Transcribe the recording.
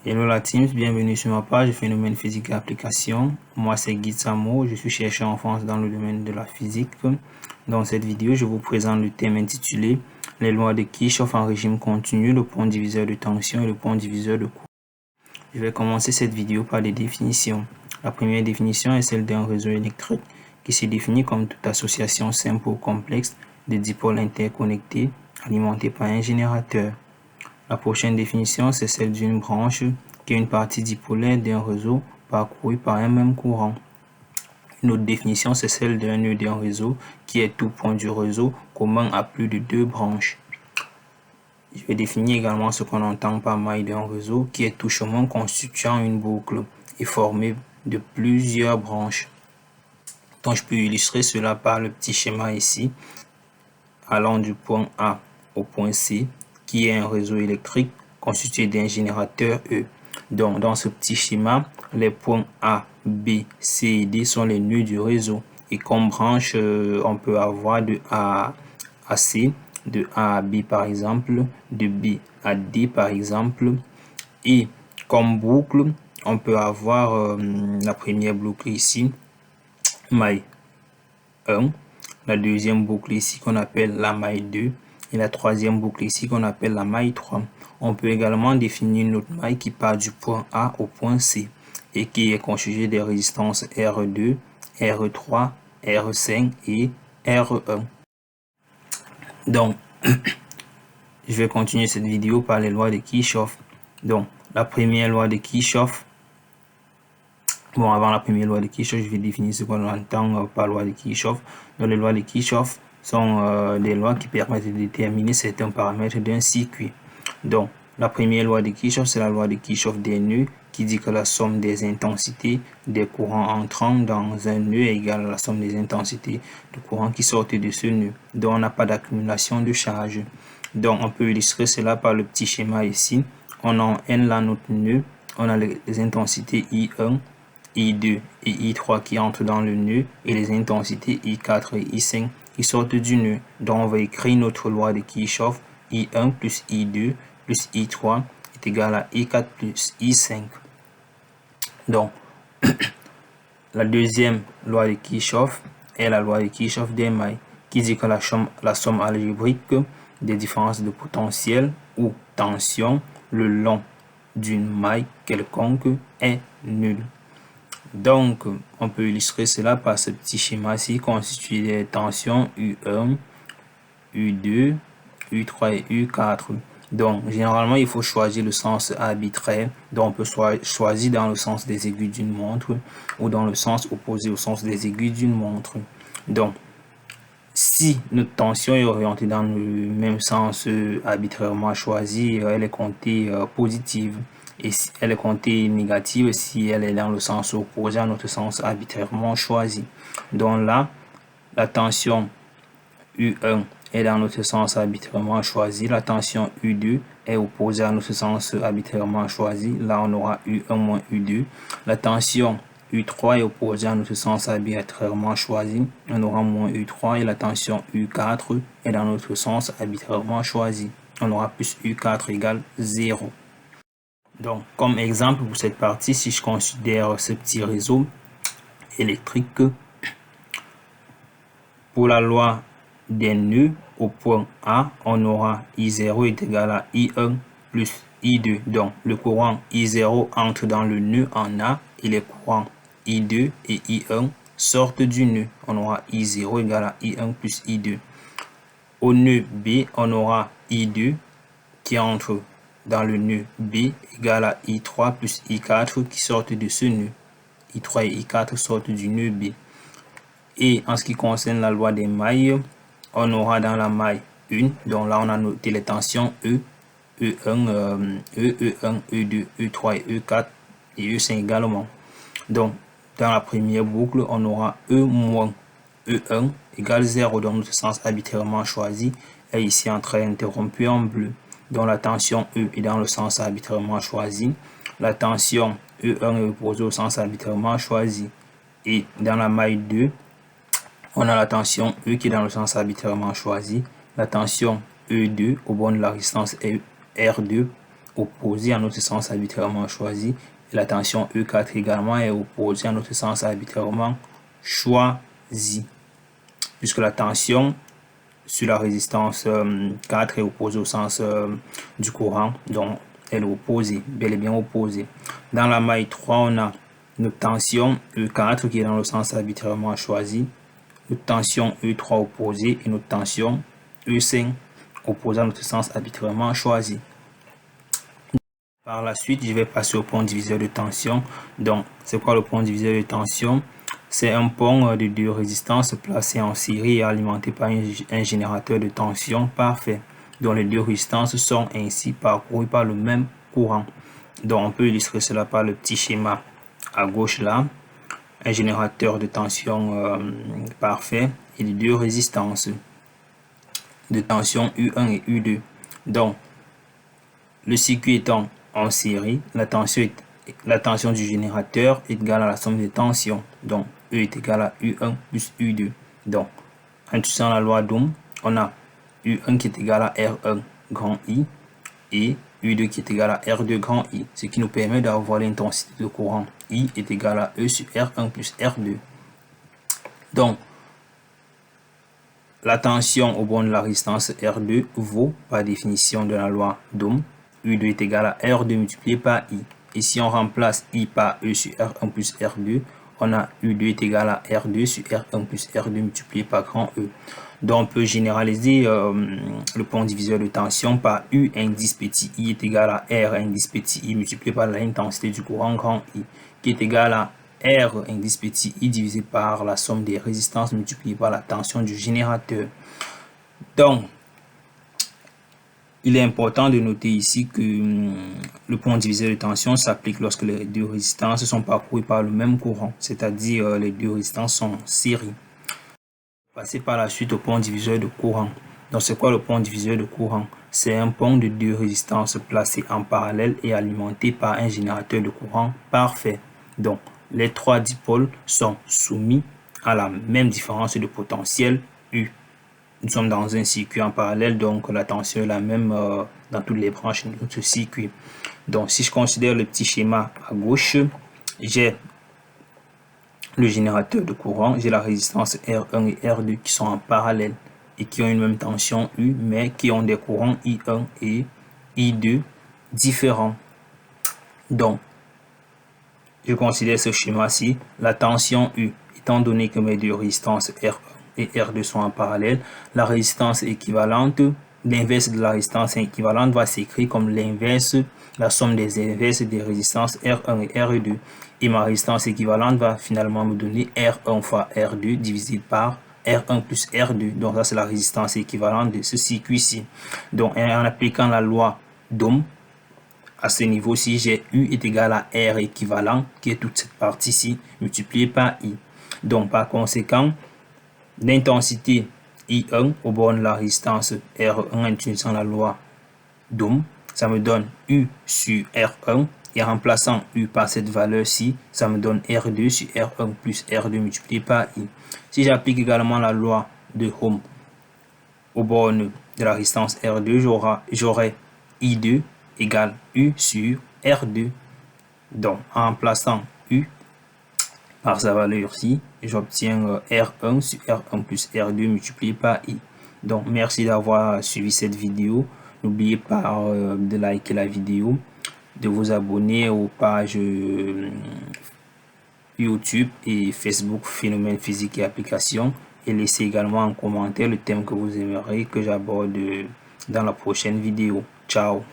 Hello la team, bienvenue sur ma page Phénomène physique et application. Moi c'est Guy Samo, je suis chercheur en France dans le domaine de la physique. Dans cette vidéo, je vous présente le thème intitulé les lois de Kirchhoff en régime continu, le point diviseur de tension et le point diviseur de courant. Je vais commencer cette vidéo par des définitions. La première définition est celle d'un réseau électrique qui se définit comme toute association simple ou complexe de dipôles interconnectés alimentés par un générateur. La prochaine définition, c'est celle d'une branche qui est une partie dipolaire d'un réseau parcouru par un même courant. Une autre définition, c'est celle d'un nœud d'un réseau qui est tout point du réseau commun à plus de deux branches. Je vais définir également ce qu'on entend par maille d'un réseau qui est tout chemin constituant une boucle et formé de plusieurs branches. Donc, je peux illustrer cela par le petit schéma ici, allant du point A au point C, qui est un réseau électrique constitué d'un générateur E. Donc, dans ce petit schéma, les points A, B, C et D sont les nœuds du réseau. Et comme branche, on peut avoir de A à C, de A à B par exemple, de B à D par exemple. Et comme boucle, on peut avoir la première boucle ici, maille 1, la deuxième boucle ici qu'on appelle la maille 2, et la troisième boucle ici qu'on appelle la maille 3. On peut également définir une autre maille qui part du point A au point C et qui est constituée des résistances R2, R3, R5 et R1. Donc, je vais continuer cette vidéo par les lois de Kirchhoff. Donc, la première loi de Kirchhoff. Bon, avant la première loi de Kirchhoff, je vais définir ce qu'on entend par loi de Kirchhoff. Donc, les lois de Kirchhoff sont des lois qui permettent de déterminer certains paramètres d'un circuit. Donc, la première loi de Kirchhoff, c'est la loi de Kirchhoff des nœuds qui dit que la somme des intensités des courants entrant dans un nœud est égale à la somme des intensités de courants qui sortent de ce nœud. Donc, on n'a pas d'accumulation de charge. Donc, on peut illustrer cela par le petit schéma ici. On a en N là notre nœud. On a les intensités I1, I2 et I3 qui entrent dans le nœud et les intensités I4 et I5 qui sortent du nœud. Donc, on va écrire notre loi de Kirchhoff. I1 plus I2 plus I3 est égal à I4 plus I5. Donc, la deuxième loi de Kirchhoff est la loi de Kirchhoff des mailles qui dit que la somme algébrique des différences de potentiel ou tension le long d'une maille quelconque est nulle. Donc, on peut illustrer cela par ce petit schéma-ci constitué des tensions U1, U2, U3 et U4. Donc, généralement, il faut choisir le sens arbitraire. Donc, on peut choisir dans le sens des aiguilles d'une montre ou dans le sens opposé au sens des aiguilles d'une montre. Donc, si notre tension est orientée dans le même sens arbitrairement choisi, elle est comptée positive. Et si elle est comptée négative si elle est dans le sens opposé à notre sens arbitrairement choisi. Donc là, la tension U1 est dans notre sens arbitrairement choisi. La tension U2 est opposée à notre sens arbitrairement choisi. Là, on aura U1 moins U2. La tension U3 est opposée à notre sens arbitrairement choisi. On aura moins U3 et la tension U4 est dans notre sens arbitrairement choisi. On aura plus U4 égale 0. Donc, comme exemple pour cette partie, si je considère ce petit réseau électrique, pour la loi des nœuds au point A, on aura I0 est égal à I1 plus I2. Donc, le courant I0 entre dans le nœud en A et les courants I2 et I1 sortent du nœud. On aura I0 égale à I1 plus I2. Au nœud B, on aura I2 qui entre dans le nœud B égale à I3 plus I4 qui sortent de ce nœud. I3 et I4 sortent du nœud B. Et en ce qui concerne la loi des mailles, on aura dans la maille 1, donc là on a noté les tensions E, E1, E1, E2, E3 et E4 et E5 également. Donc dans la première boucle, on aura E moins E1 égale 0, donc notre sens arbitrairement choisi est ici en train interrompu en bleu. Donc la tension E est dans le sens arbitrairement choisi. La tension E1 est opposée au sens arbitrairement choisi. Et dans la maille 2, on a la tension E qui est dans le sens arbitrairement choisi. La tension E2 au bord de la résistance R2 opposée à notre sens arbitrairement choisi. Et la tension E4 également est opposée à notre sens arbitrairement choisi. Puisque la tension sur la résistance 4 est opposée au sens du courant, donc elle est opposée, bel et bien opposée. Dans la maille 3, on a notre tension E4 qui est dans le sens arbitrairement choisi, notre tension E3 opposée et notre tension E5 opposée à notre sens arbitrairement choisi. Par la suite, je vais passer au pont diviseur de tension. Donc, c'est quoi le pont diviseur de tension? C'est un pont de 2 résistances placé en série et alimenté par un générateur de tension parfait, dont les 2 résistances sont ainsi parcourues par le même courant. Donc, on peut illustrer cela par le petit schéma à gauche là. Un générateur de tension parfait et les 2 résistances de tension U1 et U2. Donc, le circuit étant en série, la tension du générateur est égale à la somme des tensions. Donc, E est égal à U1 plus U2. Donc, en utilisant la loi d'Ohm, on a U1 qui est égal à R1 grand I et U2 qui est égal à R2 grand I, ce qui nous permet d'avoir l'intensité de courant I est égal à E sur R1 plus R2. Donc, la tension au bord de la résistance R2 vaut, par définition de la loi d'Ohm, U2 est égal à R2 multiplié par I. Et si on remplace I par E sur R1 plus R2, on a U2 est égal à R2 sur R1 plus R2 multiplié par grand E. Donc, on peut généraliser le pont diviseur de tension par U indice petit I est égal à R indice petit I multiplié par l'intensité du courant grand I, qui est égal à R indice petit I divisé par la somme des résistances multipliée par la tension du générateur. Donc, il est important de noter ici que le pont diviseur de tension s'applique lorsque les 2 résistances sont parcourues par le même courant, c'est-à-dire les 2 résistances sont en série. Passer par la suite au pont diviseur de courant. Donc, c'est quoi le pont diviseur de courant? C'est un pont de 2 résistances placées en parallèle et alimenté par un générateur de courant parfait. Donc, les 3 dipôles sont soumis à la même différence de potentiel U. Nous sommes dans un circuit en parallèle, donc la tension est la même dans toutes les branches de notre circuit. Donc, si je considère le petit schéma à gauche, j'ai le générateur de courant, j'ai la résistance R1 et R2 qui sont en parallèle et qui ont une même tension U, mais qui ont des courants I1 et I2 différents. Donc, je considère ce schéma-ci, la tension U, étant donné que mes 2 résistances R1 et R2 sont en parallèle, la résistance équivalente, l'inverse de la résistance équivalente va s'écrire comme l'inverse, la somme des inverses des résistances R1 et R2. Et ma résistance équivalente va finalement me donner R1 fois R2 divisé par R1 plus R2. Donc ça, c'est la résistance équivalente de ce circuit-ci. Donc en appliquant la loi d'Ohm, à ce niveau-ci, j'ai U est égal à R équivalent, qui est toute cette partie-ci, multipliée par I. Donc par conséquent, l'intensité I1 au bord de la résistance R1 en utilisant la loi d'Ohm, ça me donne U sur R1 et en remplaçant U par cette valeur-ci, ça me donne R2 sur R1 plus R2 multiplié par I. Si j'applique également la loi de Ohm au bord de la résistance R2, j'aurai I2 égale U sur R2. Donc en remplaçant U par sa valeur-ci, j'obtiens R1 sur R1 plus R2 multiplié par I. Donc, merci d'avoir suivi cette vidéo. N'oubliez pas de liker la vidéo, de vous abonner aux pages YouTube et Facebook Phénomène Physique et Applications. Et laissez également en commentaire le thème que vous aimeriez que j'aborde dans la prochaine vidéo. Ciao!